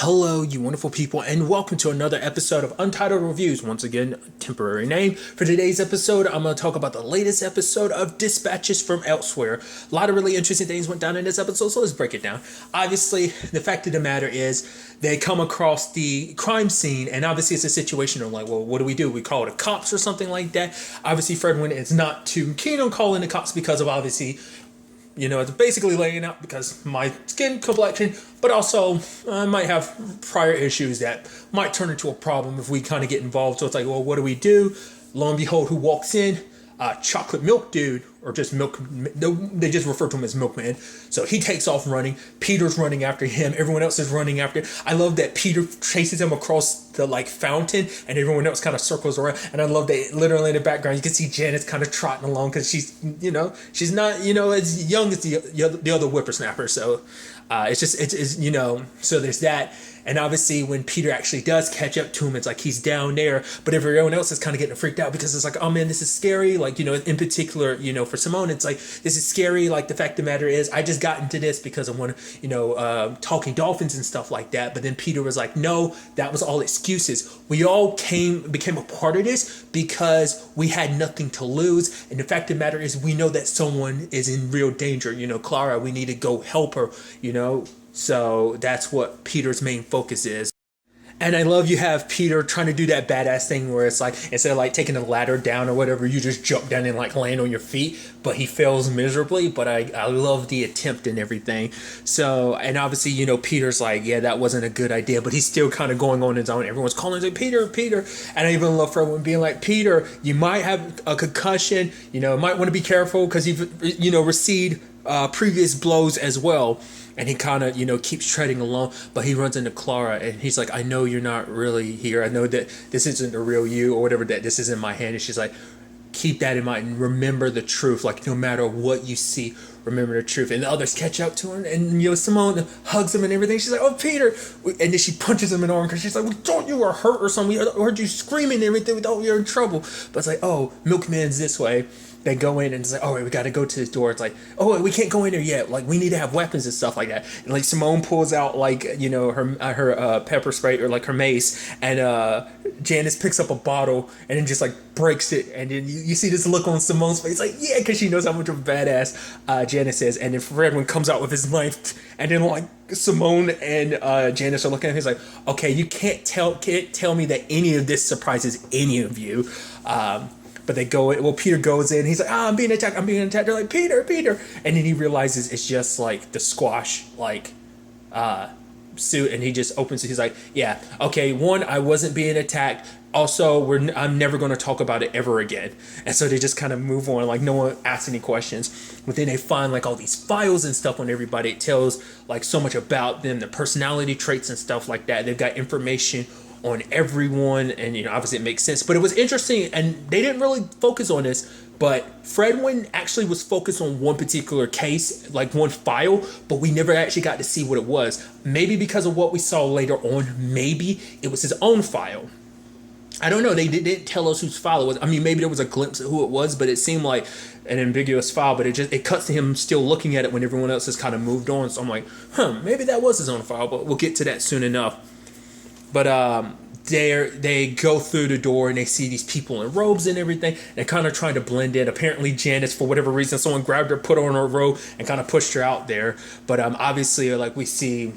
Hello, you wonderful people, and welcome to another episode of Untitled Reviews. Once again, temporary name. For today's episode, I'm going to talk about the latest episode of Dispatches from Elsewhere. A lot of really interesting things went down in this episode, so let's break it down. Obviously, the fact of the matter is, they come across the crime scene, and obviously it's a situation of like, well, what do? We call it the cops or something like that. Obviously, Fredwin is not too keen on calling the cops because of obviously, it's basically laying out because my skin complexion, but also I might have prior issues that might turn into a problem if we kind of get involved. So it's like, well, what do? Lo and behold, who walks in? Chocolate milk dude, or just milk. They just refer to him as Milkman. So he takes off running. Peter's running after him. Everyone else is running after. I love that Peter chases him across the fountain, and everyone else kind of circles around. And I love that literally in the background you can see Janice kind of trotting along because she's not as young as the other whippersnapper. So so there's that. And obviously when Peter actually does catch up to him, it's like he's down there, but everyone else is kind of getting freaked out because it's like, oh man, this is scary. In particular, for Simone, it's like, this is scary. Like, the fact of the matter is, I just got into this because I want to, talking dolphins and stuff like that. But then Peter was like, no, that was all excuses. We all became a part of this because we had nothing to lose. And the fact of the matter is, we know that someone is in real danger. Clara, we need to go help her, So that's what Peter's main focus is. And I love you have Peter trying to do that badass thing where it's like, instead of taking a ladder down or whatever, you just jump down and land on your feet, but he fails miserably. But I love the attempt and everything. So, and obviously, Peter's like, yeah, that wasn't a good idea, but he's still kind of going on his own. Everyone's calling him, Peter. And I even love Fredwin being like, Peter, you might have a concussion, might want to be careful because you've, received previous blows as well. And he kind of, keeps treading along, but he runs into Clara and he's like, I know you're not really here. I know that this isn't the real you or whatever, that this is in my hand. And she's like, keep that in mind and remember the truth. No matter what you see, remember the truth. And the others catch up to him and, Simone hugs him and everything. She's like, oh, Peter. And then she punches him in the arm because she's like, we thought you were hurt or something. We heard you screaming and everything. We thought you were in trouble. But it's like, oh, Milkman's this way. They go in and it's like, all right, we got to go to this door. It's like, oh, we can't go in there yet. We need to have weapons and stuff like that. And Simone pulls out her pepper spray or her mace, and Janice picks up a bottle and then just breaks it. And then you see this look on Simone's face, yeah, because she knows how much of a badass Janice is. And then Fredwin comes out with his knife, and then Simone and Janice are looking at him. He's like, okay, you can't tell me that any of this surprises any of you. But they go in. Well, Peter goes in. He's like, I'm being attacked. They're like, Peter. And then he realizes it's just the squash, suit. And he just opens it. He's like, yeah, okay, one, I wasn't being attacked. Also, I'm never going to talk about it ever again. And so they just kind of move on. No one asks any questions. But then they find all these files and stuff on everybody. It tells so much about them, their personality traits and stuff like that. They've got information on everyone, and obviously it makes sense. But it was interesting, and they didn't really focus on this, but Fredwin actually was focused on one particular case, one file, but we never actually got to see what it was. Maybe because of what we saw later on, maybe it was his own file. I don't know. They didn't tell us whose file it was. I mean, maybe there was a glimpse of who it was, but it seemed like an ambiguous file. But it cuts to him still looking at it when everyone else has kind of moved on. So I'm like, maybe that was his own file, but we'll get to that soon enough. But they go through the door and they see these people in robes and everything. They're kind of trying to blend in. Apparently Janice, for whatever reason, someone grabbed her, put her on her robe, and kind of pushed her out there. But obviously, we see,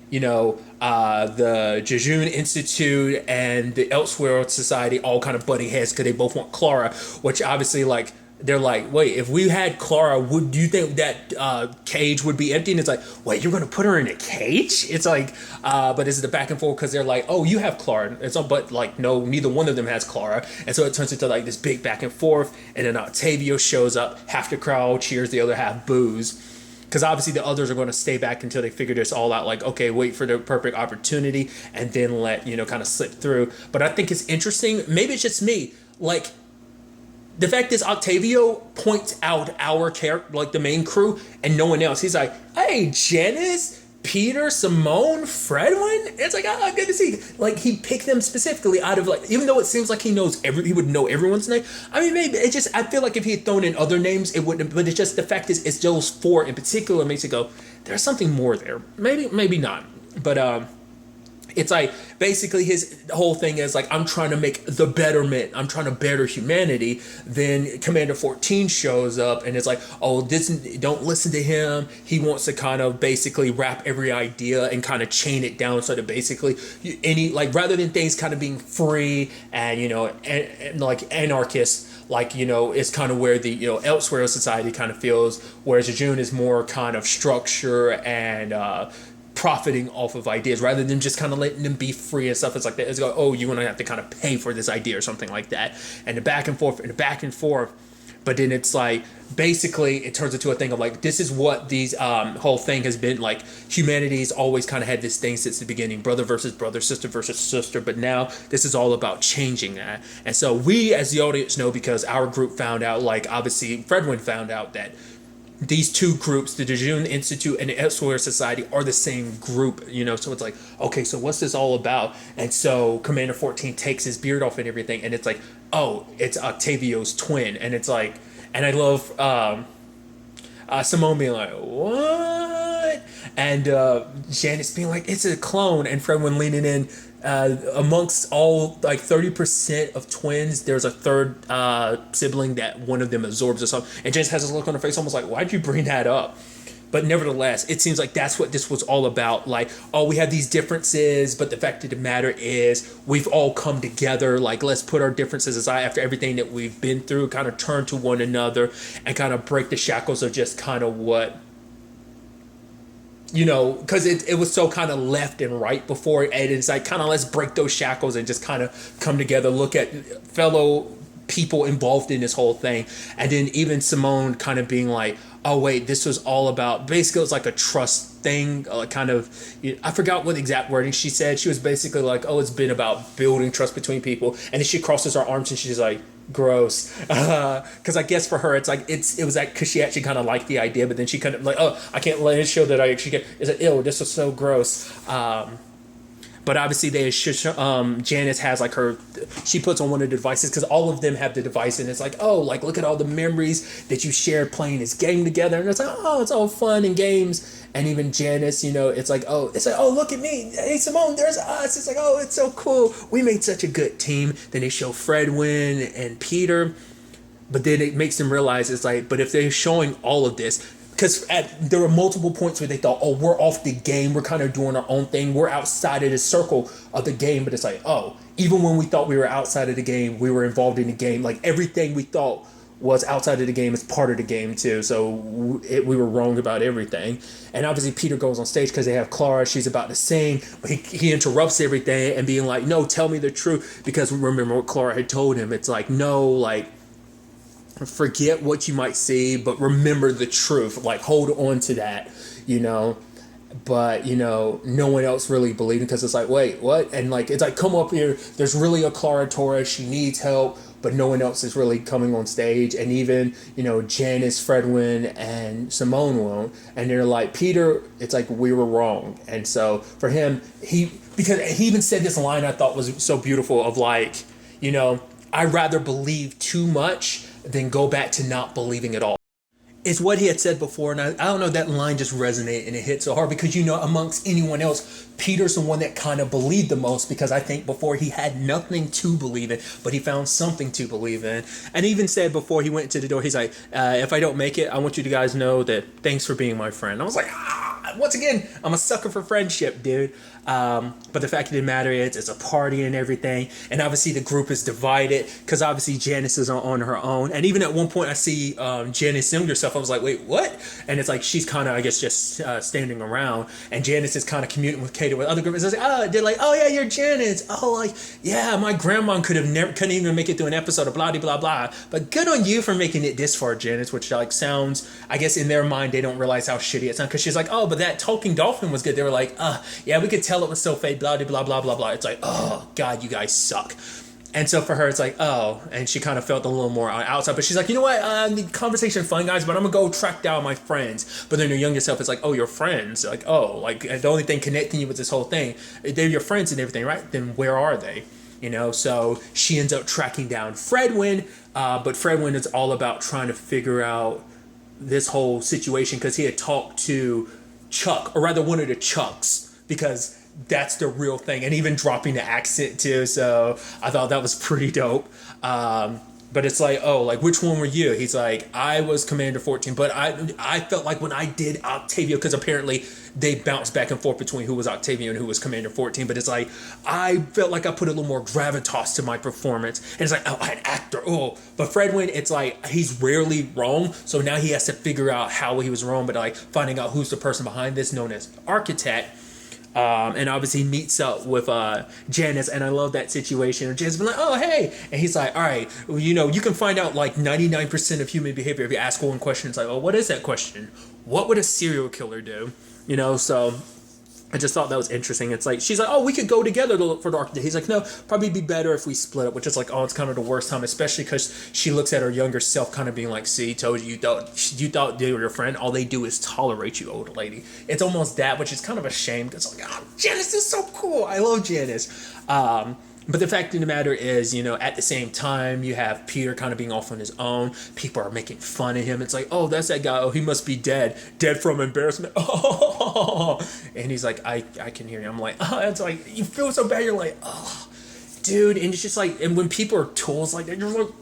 the Jejune Institute and the Elsewhere Society all kind of butting heads because they both want Clara, which obviously, they're like, wait, if we had Clara, do you think that cage would be empty? And it's like, wait, you're going to put her in a cage? It's but it's the back and forth because they're like, oh, you have Clara. It's all, but no, neither one of them has Clara. And so it turns into this big back and forth. And then Octavio shows up. Half the crowd cheers, the other half boos. Because obviously the others are going to stay back until they figure this all out. Okay, wait for the perfect opportunity and then let, kind of slip through. But I think it's interesting. Maybe it's just me. The fact is, Octavio points out our character, the main crew, and no one else. He's like, hey, Janice, Peter, Simone, Fredwin. It's good to see. He picked them specifically out of even though it seems like he would know everyone's name. I mean, maybe I feel like if he had thrown in other names, it wouldn't. But it's just the fact is, it's those four in particular makes it go, there's something more there. Maybe not. But it's like basically his whole thing is like, I'm trying to make the betterment, I'm trying to better humanity. Then Commander 14 shows up and it's like, oh, this, don't listen to him, he wants to kind of basically wrap every idea and kind of chain it down so that basically any, like, rather than things kind of being free and, you know, and like anarchist, like, you know, it's kind of where the, you know, elsewhere society kind of feels, whereas Jejune is more kind of structure and profiting off of ideas rather than just kind of letting them be free and stuff. It's like that. It's like, oh, you're gonna have to kind of pay for this idea or something like that, and the back and forth and the back and forth. But then it's like basically it turns into a thing of like, this is what these whole thing has been like. Humanity's always kind of had this thing since the beginning, brother versus brother, sister versus sister, but now this is all about changing that. And so we as the audience know, because our group found out, like obviously Fredwin found out, that these two groups, the Jejune Institute and the Elsewhere Society, are the same group, you know. So it's like, okay, so what's this all about? And so Commander 14 takes his beard off and everything, and it's like, oh, it's Octavio's twin. And it's like, and I love Simone being like, what? And Janice being like, it's a clone. And Fredwin leaning in, amongst all like 30% of twins, there's a third sibling that one of them absorbs or something. And Janice has this look on her face almost like, why'd you bring that up? But nevertheless, it seems like that's what this was all about. Like, oh, we have these differences, but the fact of the matter is we've all come together. Like, let's put our differences aside after everything that we've been through, kind of turn to one another and kind of break the shackles of just kind of what, you know, because it was so kind of left and right before, and it's like, kind of, let's break those shackles and just kind of come together, look at fellow people involved in this whole thing. And then even Simone kind of being like, oh wait, this was all about, basically it was like a trust thing, kind of, you know, I forgot what exact wording she said. She was basically like, oh, it's been about building trust between people. And then she crosses her arms and she's like, gross. Because I guess for her it's like, it was like, because she actually kind of liked the idea, but then she kind of like, oh, I can't let it show that I actually get, it's like, ew, this was so gross. But obviously Janice has like she puts on one of the devices, because all of them have the device, and it's like, oh, like, look at all the memories that you shared playing this game together. And it's like, oh, it's all fun and games. And even Janice, you know, it's like, oh, look at me. Hey, Simone, there's us. It's like, oh, it's so cool. We made such a good team. Then they show Fredwin and Peter. But then it makes them realize, it's like, but if they're showing all of this, because there were multiple points where they thought, oh, we're off the game, we're kind of doing our own thing, we're outside of the circle of the game. But it's like, oh, even when we thought we were outside of the game, we were involved in the game. Like, everything we thought was outside of the game is part of the game too. So we were wrong about everything. And obviously Peter goes on stage because they have Clara, she's about to sing, but he interrupts everything and being like, no, tell me the truth. Because remember what Clara had told him, it's like, no, like, forget what you might see, but remember the truth, like, hold on to that, you know. But, you know, no one else really believed, because it's like, wait, what? And like, it's like, come up here, there's really a Clara Torres, she needs help, but no one else is really coming on stage. And even, you know, Janice, Fredwin, and Simone won't. And they're like, Peter, it's like, we were wrong. And so for him, because he even said this line I thought was so beautiful of like, you know, I'd rather believe too much than go back to not believing at all. It's what he had said before, and I don't know, that line just resonated and it hit so hard, because, you know, amongst anyone else, Peter's the one that kind of believed the most, because I think before he had nothing to believe in, but he found something to believe in. And even said before he went to the door, he's like, if I don't make it, I want you to guys know that thanks for being my friend. I was like, once again, I'm a sucker for friendship, dude. But the fact of the matter is, it's a party and everything, and obviously the group is divided, because obviously Janice is on her own. And even at one point I see Janice sing herself. I was like, wait, what? And it's like, she's kind of, I guess, just standing around, and Janice is kind of commuting with Kato with other groups. They're like, oh yeah, you're Janice. Oh, like, yeah, my grandma couldn't even make it through an episode of blah blah blah, but good on you for making it this far, Janice. Which like sounds, I guess in their mind they don't realize how shitty it sounds, because she's like, oh, but that talking dolphin was good. They were like, yeah, we could tell it was so fake, blah blah blah blah blah. It's like, oh god, you guys suck. And so for her, it's like, oh, and she kind of felt a little more outside. But she's like, you know what? The conversation fun, guys, but I'm going to go track down my friends. But then her younger self is like, oh, your friends? Like, oh, like, the only thing connecting you with this whole thing, they're your friends and everything, right? Then where are they? You know, so she ends up tracking down Fredwin. But Fredwin is all about trying to figure out this whole situation, because he had talked to Chuck, or rather one of the Chucks, because that's the real thing, and even dropping the accent too. So I thought that was pretty dope. But it's like, oh, like, which one were you? He's like, I was Commander 14, but I felt like when I did Octavio, because apparently they bounced back and forth between who was Octavio and who was Commander 14, but it's like, I felt like I put a little more gravitas to my performance, and it's like, oh, an actor, oh. But Fredwin, it's like, he's rarely wrong, so now he has to figure out how he was wrong, but like, finding out who's the person behind this, known as Architect. And obviously he meets up with Janice, and I love that situation. Janice been like, oh, hey. And he's like, all right, well, you know, you can find out like 99% of human behavior if you ask one question. It's like, oh, what is that question? What would a serial killer do? You know, so I just thought that was interesting. It's like, she's like, oh, we could go together to look for the architect. He's like, no, probably be better if we split up, which is like, oh, it's kind of the worst time, especially because she looks at her younger self kind of being like, see, told you, you thought they were your friend. All they do is tolerate you, old lady. It's almost that, which is kind of a shame. It's like, oh, Janice is so cool. I love Janice. But the fact of the matter is, you know, at the same time, you have Peter kind of being off on his own. People are making fun of him. It's like, oh, that's that guy. Oh, he must be dead. Dead from embarrassment. Oh, and he's like, I can hear you. I'm like, oh, it's like, you feel so bad. You're like, oh, dude. And it's just like, and when people are tools like that, you're like,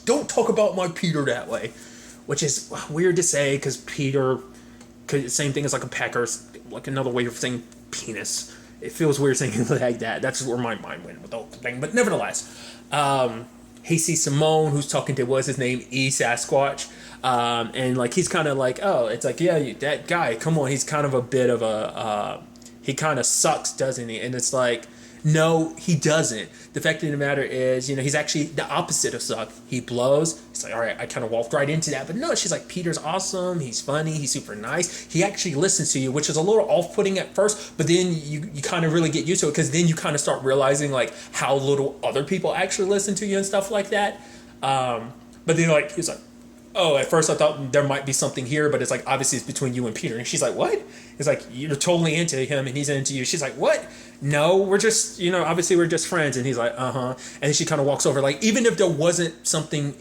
don't talk about my Peter that way. Which is weird to say because Peter, same thing as like a pecker, like another way of saying penis. It feels weird saying it like that. That's where my mind went with the whole thing. But nevertheless, he sees Simone, who's talking to, what's his name, E. Sasquatch. And like, he's kind of like, oh, it's like, yeah, that guy, come on. He's kind of a bit of a, he kind of sucks, doesn't he? And it's like, no, he doesn't. The fact of the matter is, you know, he's actually the opposite of suck. He blows. It's like, all right, I kind of walked right into that. But no, she's like, Peter's awesome. He's funny. He's super nice. He actually listens to you, which is a little off-putting at first. But then you kind of really get used to it because then you kind of start realizing, like, how little other people actually listen to you and stuff like that. But then, like, he's like, oh, at first I thought there might be something here, but it's like, obviously it's between you and Peter. And she's like, what? It's like, you're totally into him and he's into you. She's like, what? No, we're just, you know, obviously we're just friends. And he's like, uh-huh. And then she kind of walks over, like, even if there was something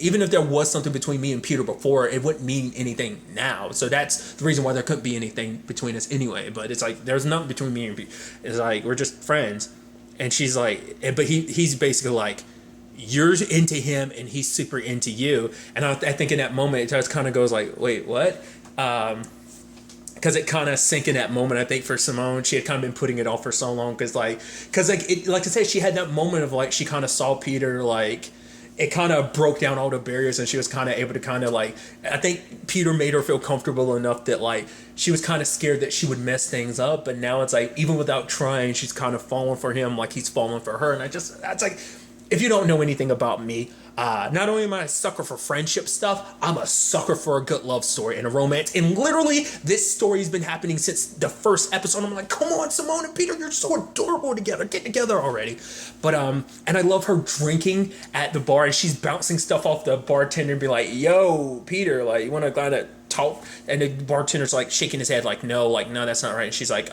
between me and Peter before, it wouldn't mean anything now. So that's the reason why there couldn't be anything between us anyway. But it's like, there's nothing between me and Peter. It's like, we're just friends. And she's like, but he's basically like, you're into him and he's super into you. And I think in that moment it just kind of goes like, wait, what? Because it kind of sank in that moment. I think for Simone, she had kind of been putting it off for so long because like I said, she had that moment of like, she kind of saw Peter, like it kind of broke down all the barriers and she was kind of able to kind of like, I think Peter made her feel comfortable enough that like she was kind of scared that she would mess things up. But now it's like, even without trying, she's kind of falling for him like he's falling for her. And that's like, if you don't know anything about me, not only am I a sucker for friendship stuff, I'm a sucker for a good love story and a romance. And literally, this story's been happening since the first episode. I'm like, come on, Simone and Peter, you're so adorable together. Get together already. But, and I love her drinking at the bar, and she's bouncing stuff off the bartender and be like, yo, Peter, like, you want to go to talk? And the bartender's like shaking his head like, no, that's not right. And she's like,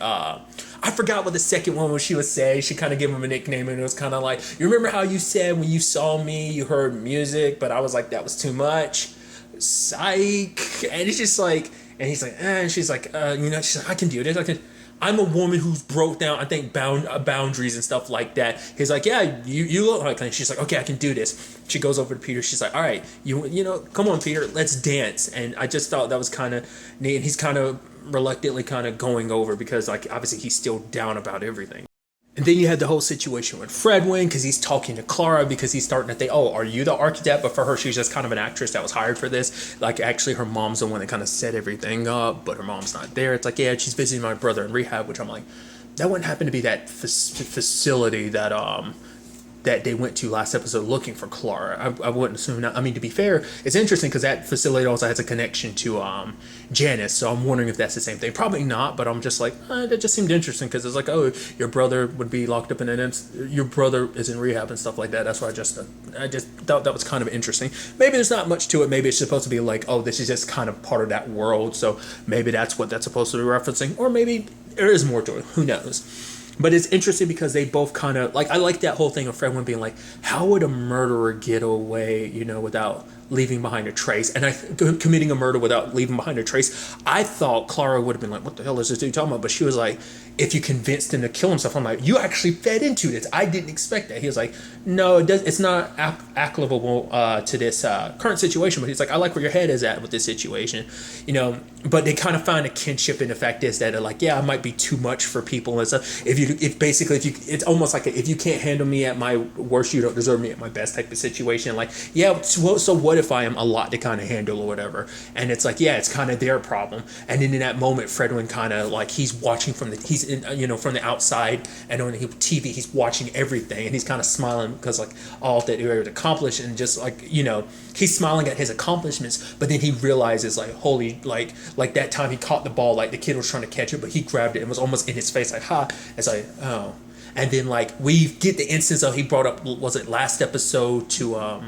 I forgot what the second one was she would say. She kind of gave him a nickname, and it was kind of like, you remember how you said when you saw me, you heard music, but I was like, that was too much. Psych. And it's just like, and he's like, and she's like, you know, she's like, I can do this. I'm a woman who's broke down, I think, boundaries and stuff like that. He's like, yeah, you look like, and she's like, okay, I can do this. She goes over to Peter. She's like, all right, you know, come on, Peter, let's dance. And I just thought that was kind of neat. And he's kind of reluctantly kind of going over because, like, obviously he's still down about everything. And then you had the whole situation with Fredwin because he's talking to Clara because he's starting to think, oh, are you the architect? But for her, she's just kind of an actress that was hired for this. Like, actually, her mom's the one that kind of set everything up, but her mom's not there. It's like, yeah, she's visiting my brother in rehab, which I'm like, that wouldn't happen to be that facility that that they went to last episode looking for Clara. I wouldn't assume that. I mean, to be fair, it's interesting because that facility also has a connection to Janice, so I'm wondering if that's the same thing. Probably not, but I'm just like, that just seemed interesting because it's like, oh, your brother would be locked up in your brother is in rehab and stuff like that. That's why I just thought that was kind of interesting. Maybe there's not much to it. Maybe it's supposed to be like, oh, this is just kind of part of that world, so maybe that's what that's supposed to be referencing, or maybe there is more to it. Who knows? But it's interesting because they both kind of, like, I like that whole thing of Fredwin being like, how would a murderer get away, you know, without leaving behind a trace, and committing a murder without leaving behind a trace. I thought Clara would have been like, what the hell is this dude talking about? But she was like, if you convinced him to kill himself. I'm like, you actually fed into this. I didn't expect that. He was like, no, it's not applicable to this current situation. But he's like, I like where your head is at with this situation, But they kind of find a kinship in the fact is that like, yeah, I might be too much for people and stuff. It's almost like if you can't handle me at my worst, you don't deserve me at my best type of situation. Like, yeah, so what if I am a lot to kind of handle or whatever? And it's like, yeah, it's kind of their problem. And then in that moment, Fredwin kind of like he's watching from the outside, and on the TV he's watching everything, and he's kind of smiling because like all that they were accomplished, and just like he's smiling at his accomplishments. But then he realizes like holy like that time he caught the ball, like the kid was trying to catch it, but he grabbed it and was almost in his face, like ha. It's like oh. And then like we get the instance of he brought up, was it last episode, to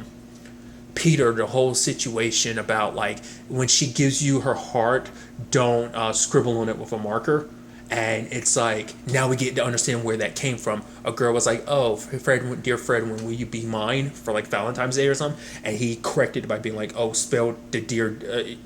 Peter, the whole situation about like when she gives you her heart, don't scribble on it with a marker. And it's like now we get to understand where that came from. A girl was like, oh, dear Fredwin, will you be mine for like Valentine's Day or something? And he corrected it by being like, oh, spelled the deer,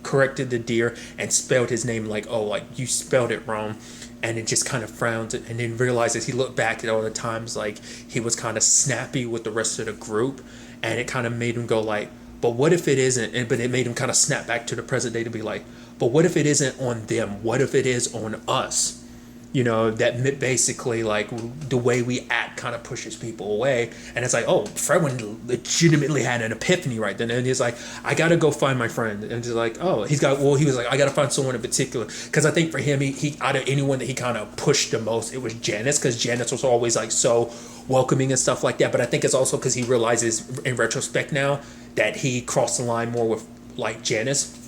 corrected the deer and spelled his name like, oh, like you spelled it wrong. And it just kind of frowned, and then realizes he looked back at all the times like he was kind of snappy with the rest of the group, and it kind of made him go like, but what if it isn't? But it made him kind of snap back to the present day to be like, but what if it isn't on them? What if it is on us? That basically like the way we act kind of pushes people away. And it's like, oh, Fredwin legitimately had an epiphany right then, and he's like, I gotta go find my friend. And he's like, oh, he was like, I gotta find someone in particular, because I think for him, he out of anyone that he kind of pushed the most, it was Janice, because Janice was always like so welcoming and stuff like that. But I think it's also because he realizes in retrospect now that he crossed the line more with like Janice,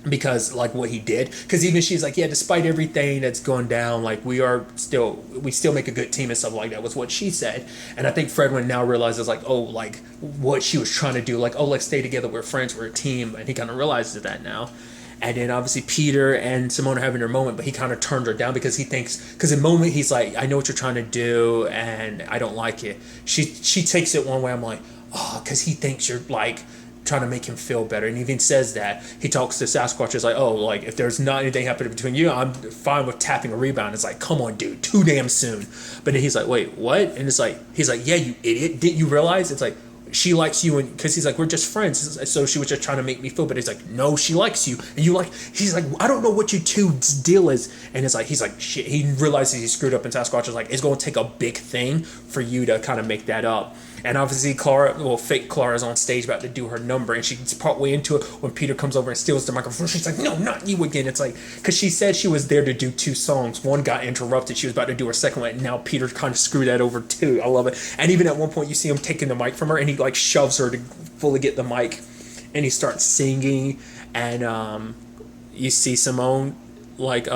because like what he did, because even she's like, yeah, despite everything that's gone down, like we still make a good team and stuff like that, was what she said. And I think Fredwin now realizes like, oh, like what she was trying to do, like, oh, let's stay together, we're friends, we're a team. And he kind of realizes that now. And then obviously Peter and Simone are having their moment, but he kind of turned her down because he thinks, because in the moment he's like, I know what you're trying to do and I don't like it. She takes it one way. I'm like, oh, because he thinks you're like trying to make him feel better. And he even says that. He talks to Sasquatch, is like, oh, like if there's not anything happening between you, I'm fine with tapping a rebound. It's like, come on, dude, too damn soon. But then he's like, wait, what? And it's like, he's like, yeah, you idiot, didn't you realize? It's like, she likes you, and because he's like, we're just friends, so she was just trying to make me feel. But he's like, no, she likes you, and you like. He's like, I don't know what you two's deal is. And it's like, he's like, shit. He realizes he screwed up, and Sasquatch is like, it's going to take a big thing for you to kind of make that up. And obviously fake Clara's on stage about to do her number, and she's partway into it when Peter comes over and steals the microphone. She's like, no, not you again. It's like, because she said she was there to do 2 songs. One got interrupted. She was about to do her second one, and now Peter kind of screwed that over too. I love it. And even at one point, you see him taking the mic from her, and he like shoves her to fully get the mic, and he starts singing, and you see Simone like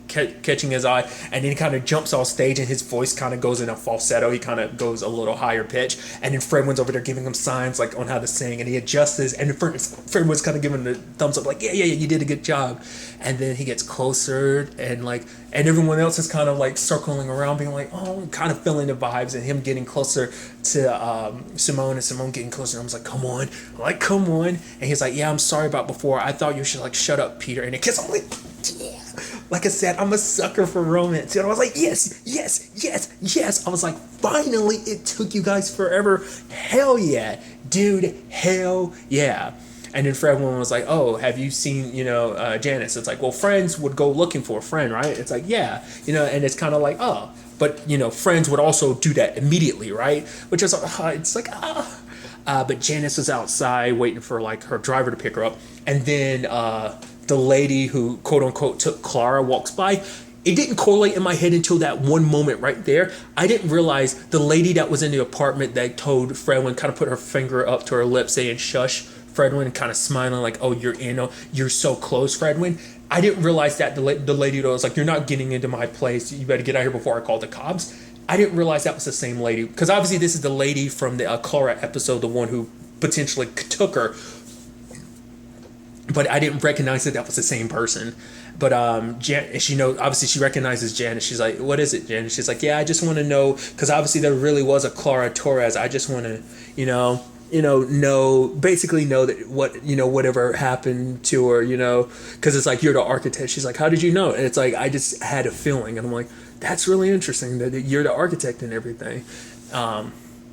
catching his eye, and then he kind of jumps off stage, and his voice kind of goes in a falsetto. He kind of goes a little higher pitch, and then Fredwin's over there giving him signs like on how to sing, and he adjusts his, and Fredwin's kind of giving the thumbs up like, yeah, you did a good job. And then he gets closer, and everyone else is kind of like circling around being like, oh, kind of feeling the vibes, and him getting closer to Simone, and Simone getting closer. And I was like, come on. And he's like, yeah, I'm sorry about before. I thought you should like shut up, Peter. And it kiss. I'm like, yeah. Like I said, I'm a sucker for romance. And I was like, yes. I was like, finally, it took you guys forever. Hell yeah. Dude, hell yeah. And then Fredwin was like, oh, have you seen, Janice? It's like, well, friends would go looking for a friend, right? It's like, yeah. And it's kind of like, oh. But, friends would also do that immediately, right? Which is, it's like, but Janice was outside waiting for, like, her driver to pick her up. And then the lady who, quote unquote, took Clara walks by. It didn't correlate in my head until that one moment right there. I didn't realize the lady that was in the apartment that told Fredwin, kind of put her finger up to her lips saying shush, Fredwin, kind of smiling like, oh, you're so close, Fredwin. I didn't realize that the lady that was like, you're not getting into my place, you better get out here before I call the cops. I didn't realize that was the same lady, because obviously this is the lady from the Clara episode, the one who potentially took her. But I didn't recognize that was the same person. But obviously she recognizes Janice. She's like, what is it, Janice? She's like, yeah, I just want to know, because obviously there really was a Clara Torres. I just want to, basically know that whatever happened to her, because it's like, you're the architect. She's like, how did you know? And it's like, I just had a feeling, and I'm like, that's really interesting that you're the architect and everything.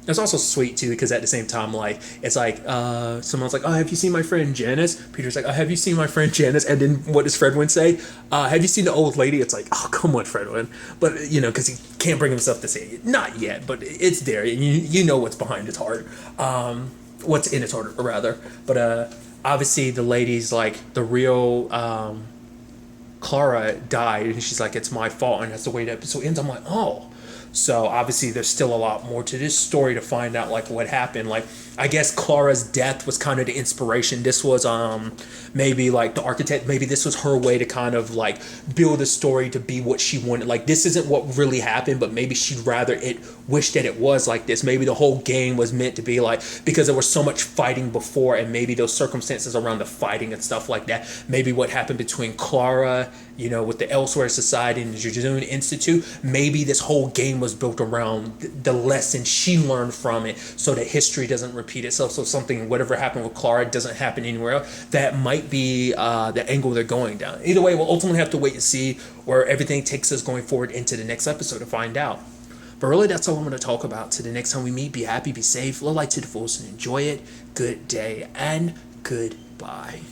It's also sweet too, because at the same time, like, it's like, someone's like, oh, have you seen my friend Janice? Peter's like, oh, have you seen my friend Janice? And then what does Fredwin say? Have you seen the old lady? It's like, oh, come on, Fredwin. But because he can't bring himself to say it, not yet, but it's there, and you know what's behind his heart, what's in his heart, rather. But obviously the lady's like, the real Clara died, and she's like, it's my fault, and that's the way the episode ends. I'm like, oh. So obviously there's still a lot more to this story to find out, like, what happened. Like, I guess Clara's death was kind of the inspiration. This was maybe like the architect, maybe this was her way to kind of like build a story to be what she wanted. Like, this isn't what really happened, but maybe she'd rather it wish that it was like this. Maybe the whole game was meant to be like, because there was so much fighting before, and maybe those circumstances around the fighting and stuff like that, maybe what happened between Clara, with the Elsewhere Society and the Jejune Institute, maybe this whole game was built around the lesson she learned from it, so that history doesn't repeat itself. So something, whatever happened with Clara, doesn't happen anywhere else. That might be the angle they're going down. Either way, we'll ultimately have to wait and see where everything takes us going forward into the next episode to find out. But really, that's all I'm going to talk about. Till the next time we meet, be happy, be safe, live life to the fullest, and enjoy it. Good day and goodbye.